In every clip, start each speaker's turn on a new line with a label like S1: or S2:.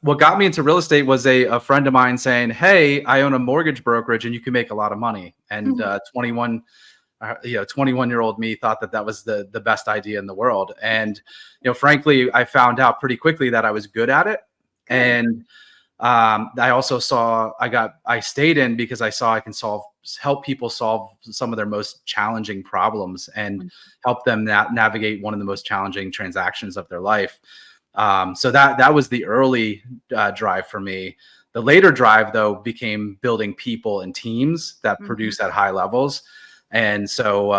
S1: what got me into real estate was a friend of mine saying, "Hey, I own a mortgage brokerage, and you can make a lot of money." And 21-year-old me thought that that was the best idea in the world. And frankly, I found out pretty quickly that I was good at it.
S2: Good.
S1: And I also saw I stayed in because I saw I can help people solve some of their most challenging problems and help them navigate one of the most challenging transactions of their life. So that was the early drive for me. The later drive, though, became building people and teams that produce at high levels. And so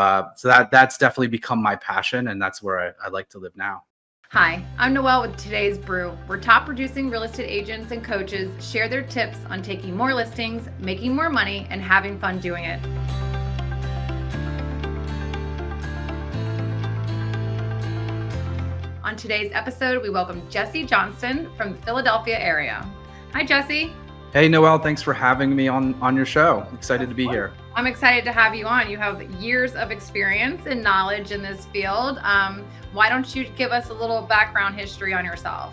S1: that's definitely become my passion, and that's where I like to live now.
S2: Hi, I'm Noel with today's Brew, where top producing real estate agents and coaches share their tips on taking more listings, making more money, and having fun doing it. On today's episode, we welcome Jesse Johnston from the Philadelphia area. Hi, Jesse.
S1: Hey, Noel. Thanks for having me on your show. Excited to be here.
S2: I'm excited to have you on. You have years of experience and knowledge in this field. Why don't you give us a little background history on yourself?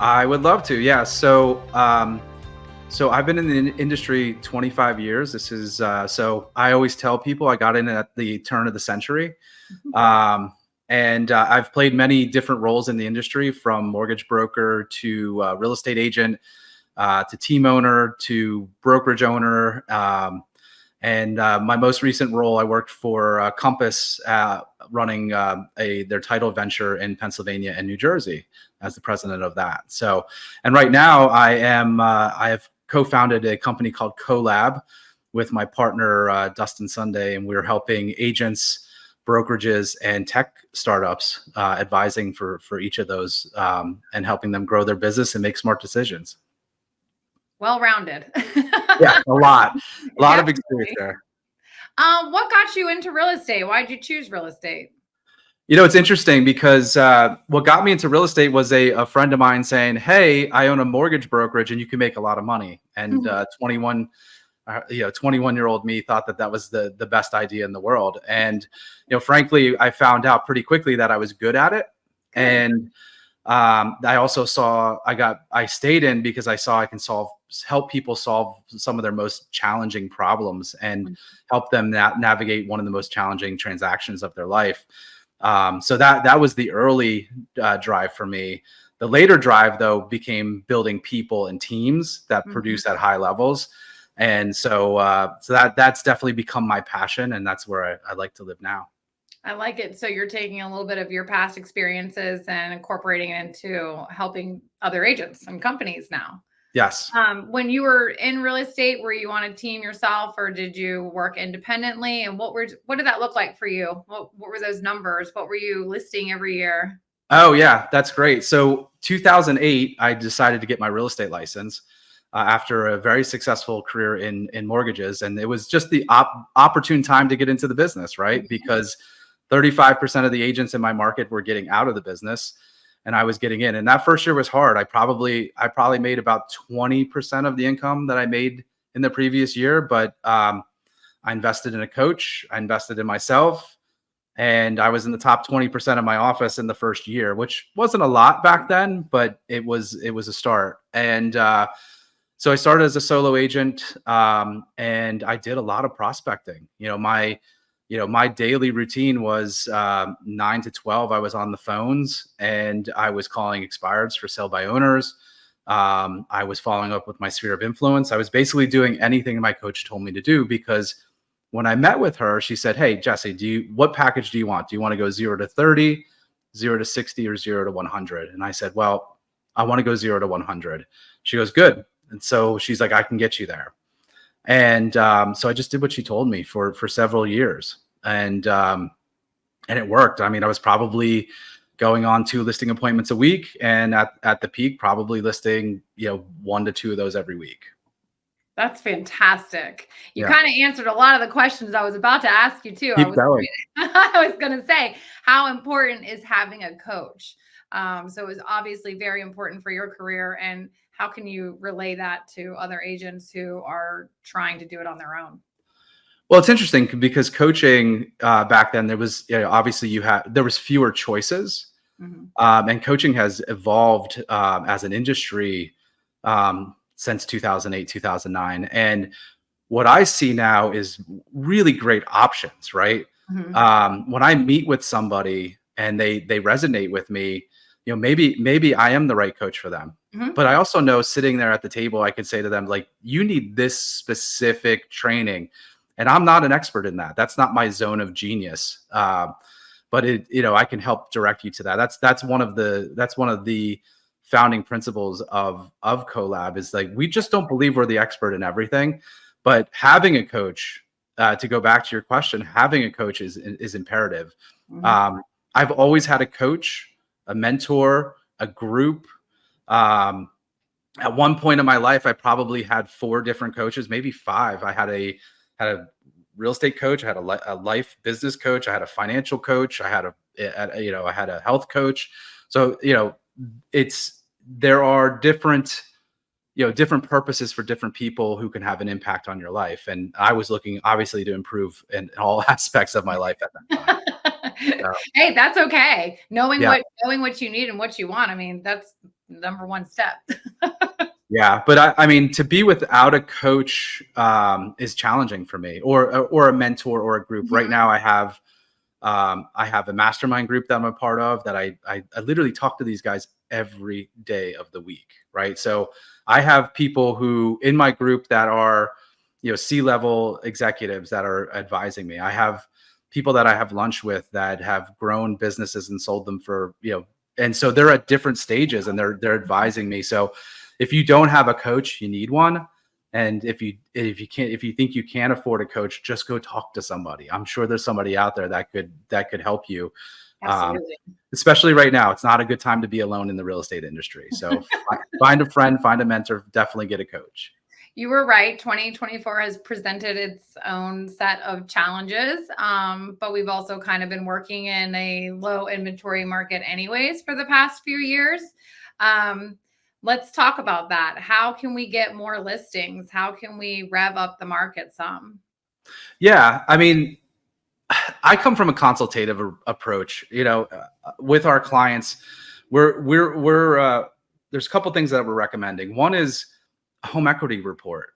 S1: I would love to. Yeah. So I've been in the industry 25 years. This is so I always tell people I got in at the turn of the century. And I've played many different roles in the industry, from mortgage broker to real estate agent, to team owner to brokerage owner. And my most recent role, I worked for Compass, running their title venture in Pennsylvania and New Jersey as the president of that. So, and right now I have co-founded a company called CoLab with my partner, Dustin Sunday, and we're helping agents, brokerages, and tech startups, advising for each of those, and helping them grow their business and make smart decisions.
S2: Well-rounded.
S1: Yeah, a lot of experience there.
S2: What got you into real estate? Why did you choose real estate?
S1: It's interesting because what got me into real estate was a friend of mine saying, "Hey, I own a mortgage brokerage, and you can make a lot of money." And 21-year-old me thought that was the best idea in the world. And frankly, I found out pretty quickly that I was good at it. And I also saw I stayed in because I saw I can help people solve some of their most challenging problems and help them navigate one of the most challenging transactions of their life. So that was the early drive for me. The later drive, though, became building people and teams that produce at high levels. And so that's definitely become my passion, and that's where I like to live now.
S2: I like it. So you're taking a little bit of your past experiences and incorporating it into helping other agents and companies now.
S1: Yes.
S2: When you were in real estate, were you on a team yourself, or did you work independently? And what did that look like for you? What were those numbers? What were you listing every year?
S1: Oh, yeah, that's great. So 2008, I decided to get my real estate license after a very successful career in mortgages. And it was just the opportune time to get into the business, right? Because 35% of the agents in my market were getting out of the business, and I was getting in. And that first year was hard. I probably made about 20% of the income that I made in the previous year, but I invested in a coach, I invested in myself, and I was in the top 20% of my office in the first year, which wasn't a lot back then, but it was a start. And so I started as a solo agent, and I did a lot of prospecting. My daily routine was 9 to 12. I was on the phones, and I was calling expireds for sale by owners. I was following up with my sphere of influence. I was basically doing anything my coach told me to do, because when I met with her, she said, "Hey, Jesse, what package do you want? Do you want to go 0 to 30, 0 to 60, or 0 to 100? And I said, "Well, I want to go 0 to 100. She goes, "Good." And so she's like, "I can get you there." And so I just did what she told me for several years, and it worked. I mean, I was probably going on 2 listing appointments a week, and at the peak, probably listing 1 to 2 of those every week.
S2: That's fantastic. You kind of answered a lot of the questions I was about to ask you too.
S1: Keep going.
S2: I was going to say, how important is having a coach? So it was obviously very important for your career. And how can you relay that to other agents who are trying to do it on their own?
S1: Well, it's interesting because coaching back then, there was obviously there was fewer choices, and coaching has evolved as an industry since 2008, 2009. And what I see now is really great options, right? When I meet with somebody and they resonate with me, maybe I am the right coach for them. But I also know sitting there at the table, I could say to them, like, you need this specific training. And I'm not an expert in that. That's not my zone of genius. But I can help direct you to that. That's one of the founding principles of CoLab, is like, we just don't believe we're the expert in everything, but having a coach, to go back to your question, having a coach is imperative. I've always had a coach, a mentor, a group. At one point in my life, I probably had 4 different coaches, maybe 5. I had a real estate coach. I had a life business coach. I had a financial coach. I had a health coach. So, there are different purposes for different people who can have an impact on your life. And I was looking, obviously, to improve in all aspects of my life at that time.
S2: Hey, that's okay. Knowing what you need and what you want. I mean, that's number one step.
S1: Yeah. But I mean, to be without a coach is challenging for me, or a mentor or a group. Right now I have a mastermind group that I'm a part of, that I literally talk to these guys every day of the week. Right. So I have people who in my group that are, C-level executives that are advising me. I have people that I have lunch with that have grown businesses and sold them for, and so they're at different stages and they're advising me. So if you don't have a coach, you need one. And if you think you can't afford a coach, just go talk to somebody. I'm sure there's somebody out there that could help you.
S2: Absolutely.
S1: Especially right now, it's not a good time to be alone in the real estate industry. So find a friend, find a mentor, definitely get a coach.
S2: You were right. 2024 has presented its own set of challenges, but we've also kind of been working in a low inventory market anyways for the past few years. Let's talk about that. How can we get more listings? How can we rev up the market some?
S1: Yeah, I mean, I come from a consultative approach. With our clients, we're there's a couple things that we're recommending. One is a home equity report.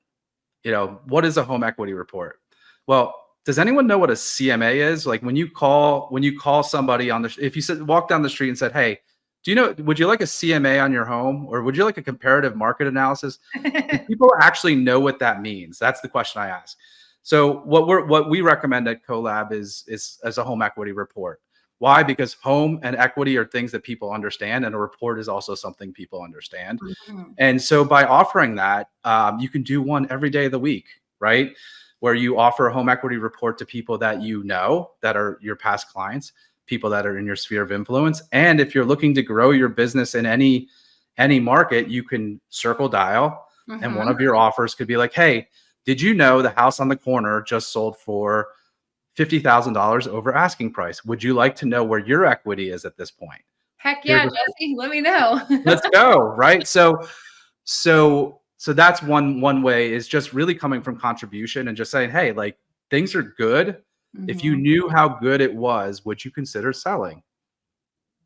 S1: What is a home equity report? Well, does anyone know what a CMA is? Like when you call somebody if you walk down the street and said, "Hey, would you like a CMA on your home, or would you like a comparative market analysis?" Do people actually know what that means? That's the question I ask. So what we recommend at CoLab is as a home equity report. Why? Because home and equity are things that people understand, and a report is also something people understand. And so by offering that, you can do one every day of the week, right? Where you offer a home equity report to people that that are your past clients, people that are in your sphere of influence. And if you're looking to grow your business in any market, you can circle dial. And one of your offers could be like, "Hey, did you know the house on the corner just sold for $50,000 over asking price? Would you like to know where your equity is at this point?"
S2: Heck yeah, Jesse, let me know.
S1: Let's go. Right. So that's one way, is just really coming from contribution and just saying, "Hey, like, things are good. If you knew how good it was, would you consider selling?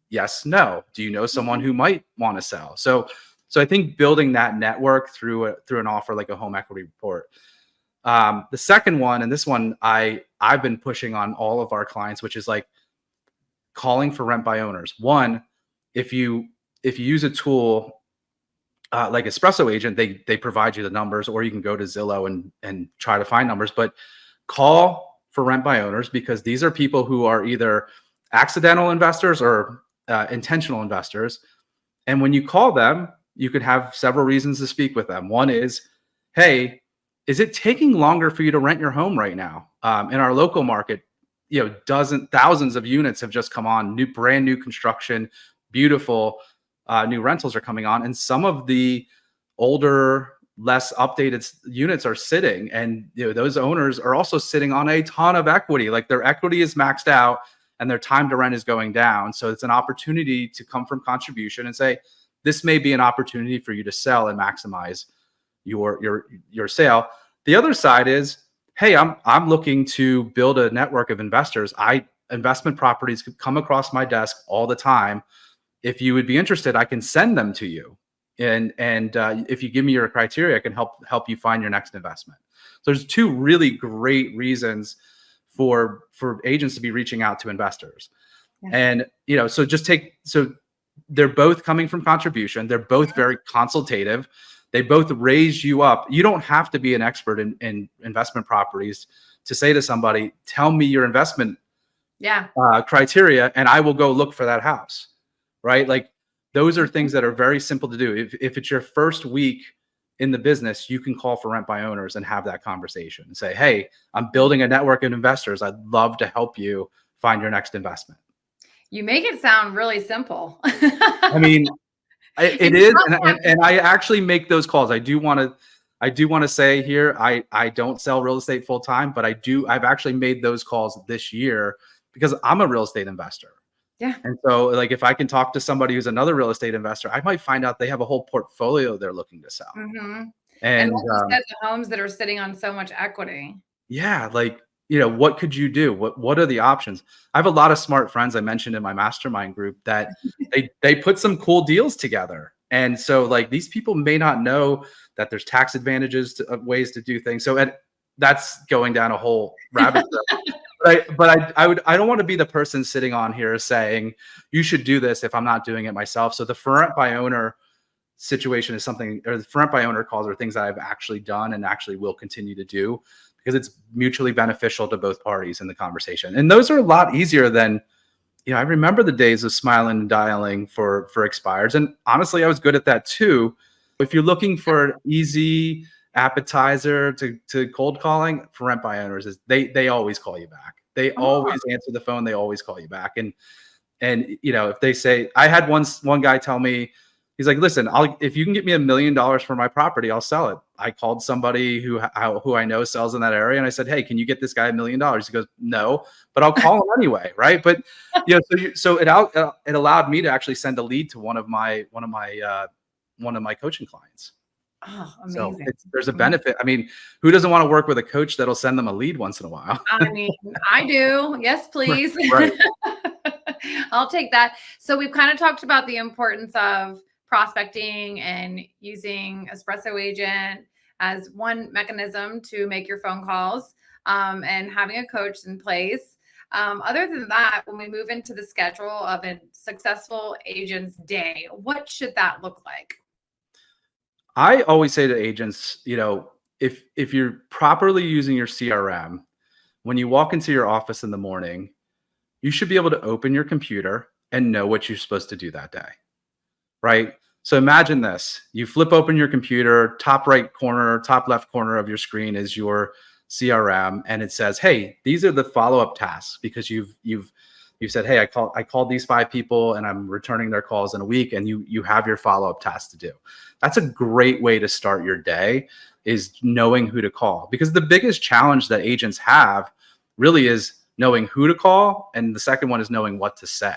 S1: Yes, no. Do you know someone who might want to sell?" So I think building that network through an offer like a home equity report. The second one, and this one I've been pushing on all of our clients, which is like calling for rent by owners. One, if you use a tool like Espresso Agent, they provide you the numbers, or you can go to Zillow and try to find numbers. But call for rent by owners, because these are people who are either accidental investors or intentional investors. And when you call them, you could have several reasons to speak with them. One is, "Hey, is it taking longer for you to rent your home right now? In our local market, thousands of units have just come on, brand new construction, beautiful new rentals are coming on, and some of the older, less updated units are sitting, and those owners are also sitting on a ton of equity. Like, their equity is maxed out and their time to rent is going down. So it's an opportunity to come from contribution and say, this may be an opportunity for you to sell and maximize your sale. The other side is, "Hey, I'm looking to build a network of investors. Investment properties come across my desk all the time. If you would be interested, I can send them to you." And if you give me your criteria, I can help you find your next investment. So there's two really great reasons for agents to be reaching out to investors.
S2: Yeah.
S1: And so they're both coming from contribution. They're both very consultative. They both raise you up. You don't have to be an expert in investment properties to say to somebody, tell me your investment criteria, and I will go look for that house. Right? Like, those are things that are very simple to do. If it's your first week in the business, you can call for rent by owners and have that conversation and say, hey, I'm building a network of investors. I'd love to help you find your next investment.
S2: You make it sound really simple.
S1: I mean, it is. And I actually make those calls. I do want to say here, I don't sell real estate full time, but I've actually made those calls this year because I'm a real estate investor.
S2: Yeah.
S1: And so, like, if I can talk to somebody who's another real estate investor, I might find out they have a whole portfolio they're looking to sell.
S2: Mm-hmm.
S1: And
S2: like you said, the homes that are sitting on so much equity.
S1: Yeah, like, what could you do? What are the options? I have a lot of smart friends I mentioned in my mastermind group that they put some cool deals together. And so, like, these people may not know that there's tax advantages to ways to do things. So that's going down a whole rabbit trail. I don't want to be the person sitting on here saying you should do this if I'm not doing it myself. So the for rent by owner situation is something, or the for rent by owner calls are things that I've actually done and actually will continue to do because it's mutually beneficial to both parties in the conversation. And those are a lot easier than, I remember the days of smiling and dialing for expires. And honestly, I was good at that too. If you're looking for an easy appetizer to cold calling, for rent by owners is they always call you back. They always answer the phone. They always call you back. And if they say, I had one guy tell me, he's like, listen, if you can get me $1 million for my property, I'll sell it. I called somebody who I know sells in that area, and I said, hey, can you get this guy $1 million? He goes, no, but I'll call him anyway, right? But so it allowed me to actually send a lead to one of my coaching clients.
S2: Oh, amazing.
S1: So there's a benefit. I mean, who doesn't want to work with a coach that'll send them a lead once in a while?
S2: I mean, I do. Yes, please.
S1: Right.
S2: I'll take that. So we've kind of talked about the importance of prospecting and using Espresso Agent as one mechanism to make your phone calls, and having a coach in place. Other than that, when we move into the schedule of a successful agent's day, what should that look like?
S1: I always say to agents, if you're properly using your CRM, when you walk into your office in the morning, you should be able to open your computer and know what you're supposed to do that day, right? So imagine this: you flip open your computer, top right corner, top left corner of your screen is your CRM, and it says, hey, these are the follow-up tasks because you've said, hey, I called these 5 people and I'm returning their calls in a week, and you have your follow-up tasks to do. That's a great way to start your day, is knowing who to call, because the biggest challenge that agents have really is knowing who to call, and the second one is knowing what to say.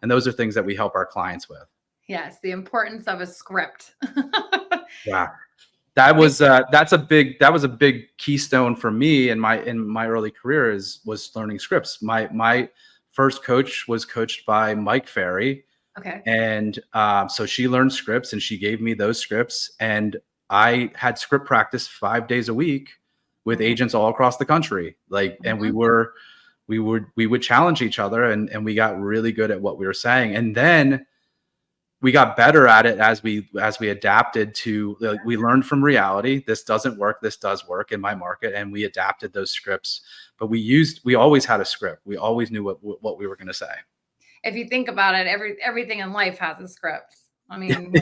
S1: And those are things that we help our clients with. Yes,
S2: the importance of a script.
S1: Yeah. That was a big keystone for me in my early career was learning scripts. My first coach was coached by Mike Ferry.
S2: Okay.
S1: And so she learned scripts and she gave me those scripts, and I had script practice 5 days a week with agents all across the country. And we would challenge each other, and we got really good at what we were saying. And then we got better at it as we adapted to, we learned from reality. This doesn't work. This does work in my market. And we adapted those scripts, but we always had a script. We always knew what we were going to say.
S2: If you think about it, everything in life has a script. I mean,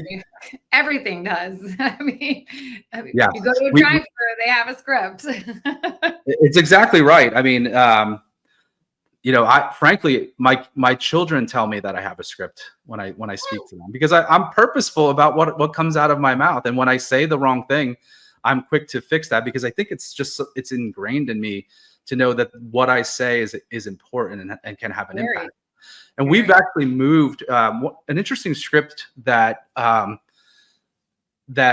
S2: everything does. I mean,
S1: yeah.
S2: You go to a drive-thru, they have a script.
S1: It's exactly right. I mean, frankly, my children tell me that I have a script when I speak to them, because I'm purposeful about what comes out of my mouth. And when I say the wrong thing, I'm quick to fix that, because I think it's ingrained in me to know that what I say is important and can have an impact. And we've actually moved an interesting script that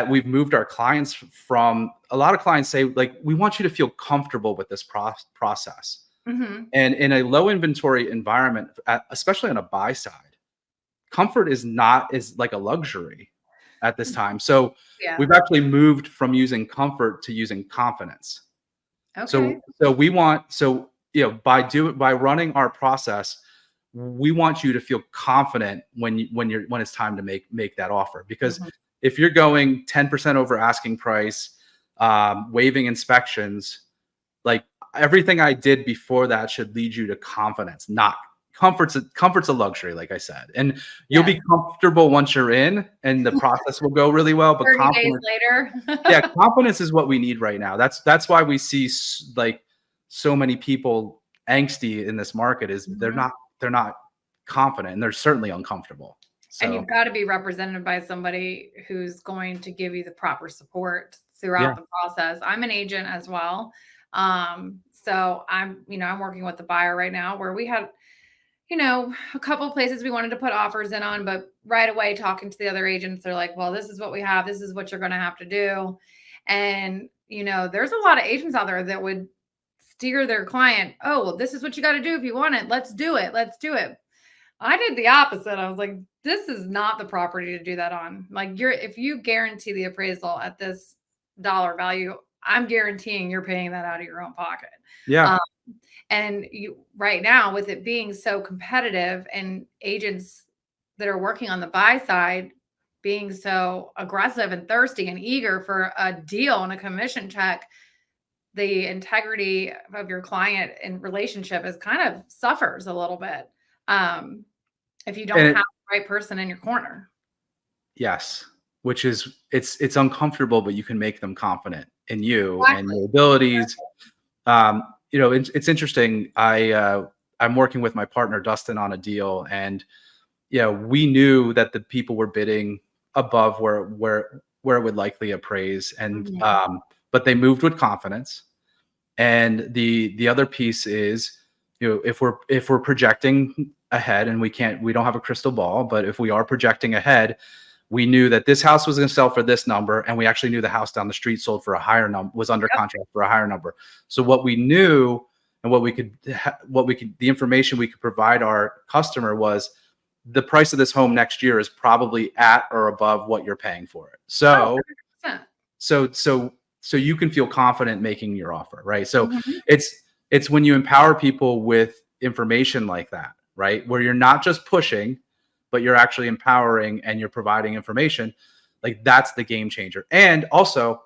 S1: we've moved our clients from. A lot of clients say, like, we want you to feel comfortable with this process. Mm-hmm. And in a low inventory environment, especially on a buy side, comfort is like a luxury. at this time. So
S2: Yeah.
S1: we've actually moved from using comfort to using confidence.
S2: Okay.
S1: So we want, so, by running our process, we want you to feel confident when it's time to make that offer. Because
S2: Mhm.
S1: if you're going 10% over asking price, waiving inspections, like everything I did before that should lead you to confidence, not comfort's a luxury, like I said. And you'll
S2: Yes.
S1: be comfortable once you're in and the process will go really well, but
S2: 30 days
S1: confidence,
S2: later.
S1: yeah, confidence is what we need right now. That's why we see like so many people angsty in this market is
S2: Mhm.
S1: they're not confident and they're certainly uncomfortable.
S2: And
S1: So
S2: you've got to be represented by somebody who's going to give you the proper support
S1: yeah,
S2: throughout the process. I'm an agent as well. So I'm working with the buyer right now where we had, a couple places we wanted to put offers in on, but right away talking to the other agents, they're like, well, this is what we have. This is what you're going to have to do. And, there's a lot of agents out there that would steer their client. Oh, well, this is what you got to do if you want it. Let's do it. Let's do it. I did the opposite. I was like, this is not the property to do that on. Like if you guarantee the appraisal at this dollar value, I'm guaranteeing you're paying that out of your own pocket.
S1: yeah.
S2: Um, and you right now with it being so competitive and agents that are working on the buy side being so aggressive and thirsty and eager for a deal and a commission check, the integrity of your client and relationship is kind of suffers a little bit. If you don't
S1: And
S2: have the right person in your corner.
S1: yes, which is it's uncomfortable, but you can make them confident in you and
S2: Exactly.
S1: your abilities. It's interesting. I'm working with my partner Dustin on a deal, and we knew that the people were bidding above where it would likely appraise, and
S2: Mhm.
S1: but they moved with confidence. And the other piece is, if we're projecting ahead, and we don't have a crystal ball, but if we are projecting ahead, we knew that this house was going to sell for this number, and we actually knew the house down the street sold for a higher number, was under
S2: Yep.
S1: contract for a higher number. So what we knew and the information we could provide our customer was the price of this home next year is probably at or above what you're paying for it.
S2: Oh,
S1: So
S2: 100%.
S1: so so so you can feel confident making your offer, right? So
S2: Mhm.
S1: it's when you empower people with information like that, right, where you're not just pushing, but you're actually empowering and you're providing information, like that's the game changer. And also,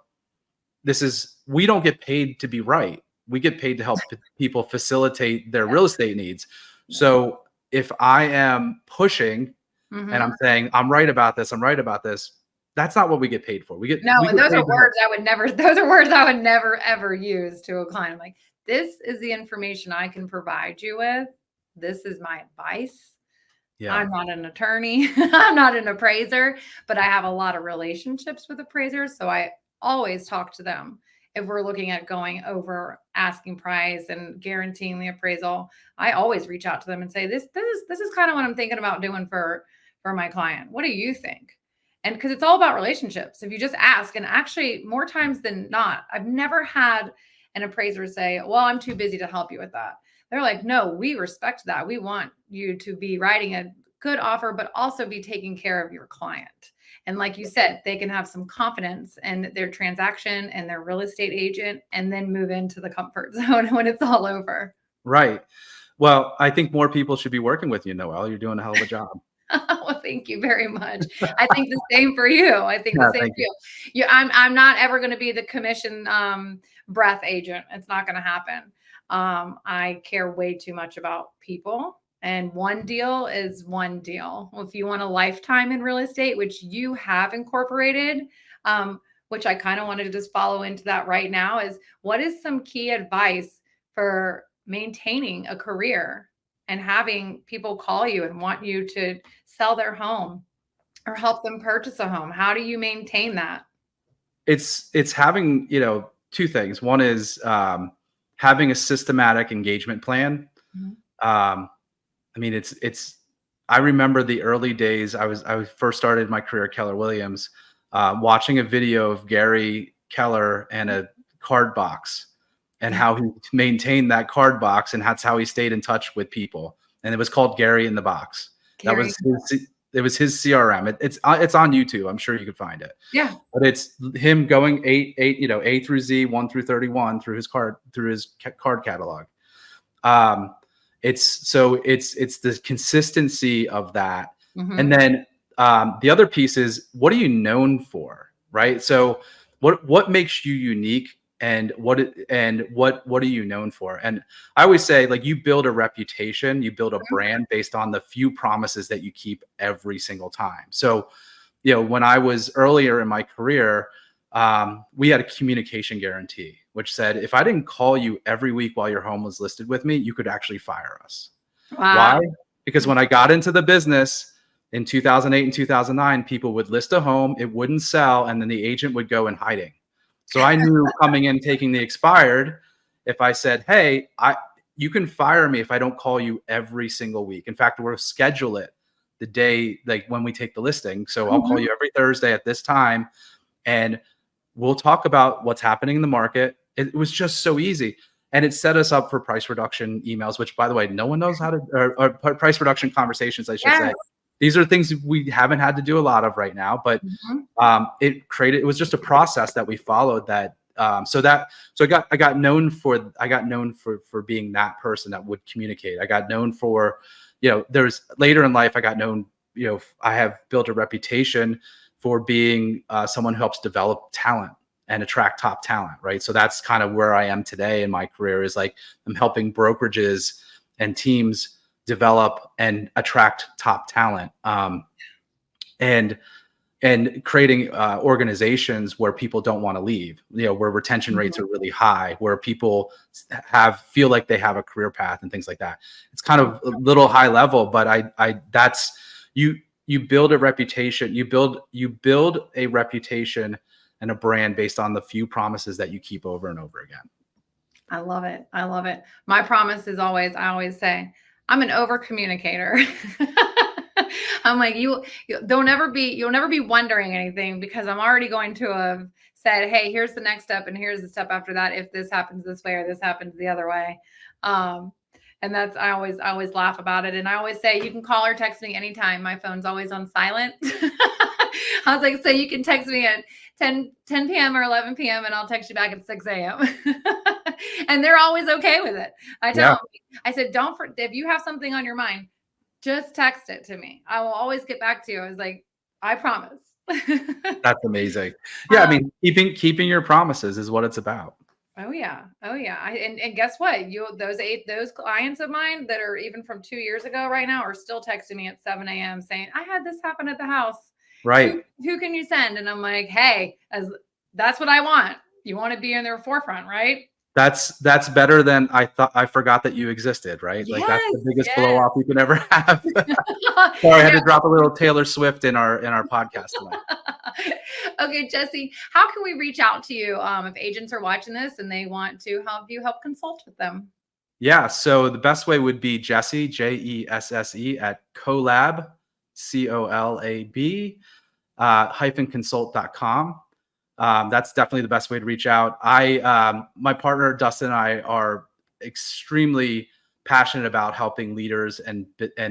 S1: we don't get paid to be right, we get paid to help people facilitate their
S2: Yeah.
S1: real estate needs.
S2: Yeah.
S1: So if I am pushing and I'm
S2: Mhm.
S1: saying I'm right about this, that's not what we get paid for. we get
S2: No,
S1: we
S2: and
S1: get
S2: those
S1: paid
S2: are
S1: to help.
S2: words I would never those are words I would never ever use to a client. I'm like, "This is the information I can provide you with. This is my advice.
S1: Yeah.
S2: I'm not an attorney. I'm not an appraiser, but I have a lot of relationships with appraisers, so I always talk to them. If we're looking at going over asking price and guaranteeing the appraisal, I always reach out to them and say, this is kind of what I'm thinking about doing for my client. What do you think?" And because it's all about relationships. If you just ask, and actually more times than not, I've never had an appraiser say, "Well, I'm too busy to help you with that." They're like, "No, we respect that. We want you to be writing a good offer, but also be taking care of your client." And like you said, they can have some confidence in their transaction and their real estate agent and then move into the comfort zone when it's all over.
S1: Right. Well, I think more people should be working with you, Noel. You're doing a hell of a job.
S2: Well, thank you very much. I think the same for you. I think the
S1: Yeah,
S2: same
S1: thank
S2: for
S1: you.
S2: you. I'm not ever going to be the commission breath agent. It's not going to happen. I care way too much about people. And one deal is one deal. If you want a lifetime in real estate, which you have incorporated, which I kind of wanted to just follow into that right now, is what is some key advice for maintaining a career and having people call you and want you to sell their home or help them purchase a home? How do you maintain that?
S1: It's having, two things. One is having a systematic engagement plan.
S2: Mhm.
S1: Um, I mean, it's. I remember the early days. I first started my career at Keller Williams, watching a video of Gary Keller and a card box, and how he maintained that card box, and that's how he stayed in touch with people. And it was called Gary in the Box. That
S2: Carrie.
S1: was his, his CRM. It's on YouTube. I'm sure you could find it.
S2: Yeah.
S1: But it's him going A through Z, 1 through 31 through his card catalog. It's the consistency of that.
S2: Mhm.
S1: And then the other piece is, what are you known for, right? So what makes you unique, and what are you known for? And I always say, like, you build a reputation, you build a brand based on the few promises that you keep every single time. So, when I was earlier in my career, we had a communication guarantee, which said, if I didn't call you every week while your home was listed with me, you could actually fire us.
S2: Wow.
S1: Why? Because when I got into the business in 2008 and 2009, people would list a home, it wouldn't sell, and then the agent would go in hiding. So I knew coming in, taking the expired, if I said, hey, you can fire me if I don't call you every single week. In fact, we'll schedule it the day, like, when we take the listing. So I'll call you every Thursday at this time, and we'll talk about what's happening in the market. It was just so easy. And it set us up for price reduction emails, which, by the way, no one knows how to, or price reduction conversations, I should say. These are things we haven't had to do a lot of right now, but it was just a process that we followed that. So I got known for being that person that would communicate. I got known for, there's later in life, I got known, I have built a reputation for being someone who helps develop talent and attract top talent, right? So that's kind of where I am today in my career, is like, I'm helping brokerages and teams develop and attract top talent, and creating organizations where people don't want to leave, where retention rates are really high, where people feel like they have a career path and things like that. It's kind of a little high level, but that's you build a reputation, you build a reputation and a brand based on the few promises that you keep over and over again.
S2: I love it. I love it. My promise is always, I always say, I'm an over communicator. I'm like, you'll never be wondering anything, because I'm already going to have said, hey, here's the next step, and here's the step after that, if this happens this way or this happens the other way. And that's, I always laugh about it. And I always say, you can call or text me anytime. My phone's always on silent. I was like, so you can text me at 10 p.m. or 11 p.m. and I'll text you back at 6 a.m. And they're always okay with it. I tell them, I said, if you have something on your mind, just text it to me. I will always get back to you. I was like, I promise.
S1: That's amazing. Yeah. I mean, keeping your promises is what it's about.
S2: Oh yeah. And guess what? Those clients of mine that are even from 2 years ago right now are still texting me at 7 a.m. saying, I had this happen at the house.
S1: Right.
S2: Who can you send? And I'm like, hey, that's what I want. You want to be in their forefront, right?
S1: That's better than I forgot that you existed, right? Like, that's the biggest blow off you can ever have. Sorry, I had to drop a little Taylor Swift in our podcast tonight.
S2: Okay, Jesse, how can we reach out to you if agents are watching this and they want to help consult with them?
S1: Yeah, so the best way would be Jesse, Jesse, at CoLab, COLAB, -consult.com. That's definitely the best way to reach out. My partner, Dustin, and I are extremely passionate about helping leaders and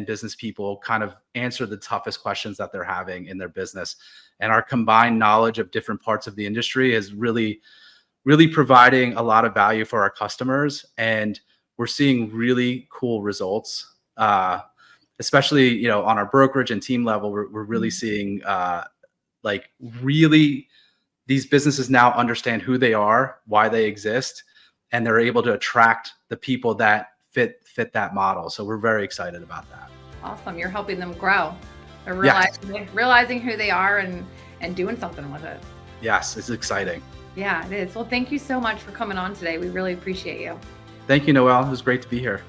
S1: business people kind of answer the toughest questions that they're having in their business. And our combined knowledge of different parts of the industry is really, really providing a lot of value for our customers. And we're seeing really cool results, especially, on our brokerage and team level. We're really seeing these businesses now understand who they are, why they exist, and they're able to attract the people that fit that model. So we're very excited about that.
S2: Awesome. You're helping them grow. They're realizing who they are and doing something with it.
S1: Yes, it's exciting.
S2: Yeah, it is. Well, thank you so much for coming on today. We really appreciate you.
S1: Thank you, Noel. It was great to be here.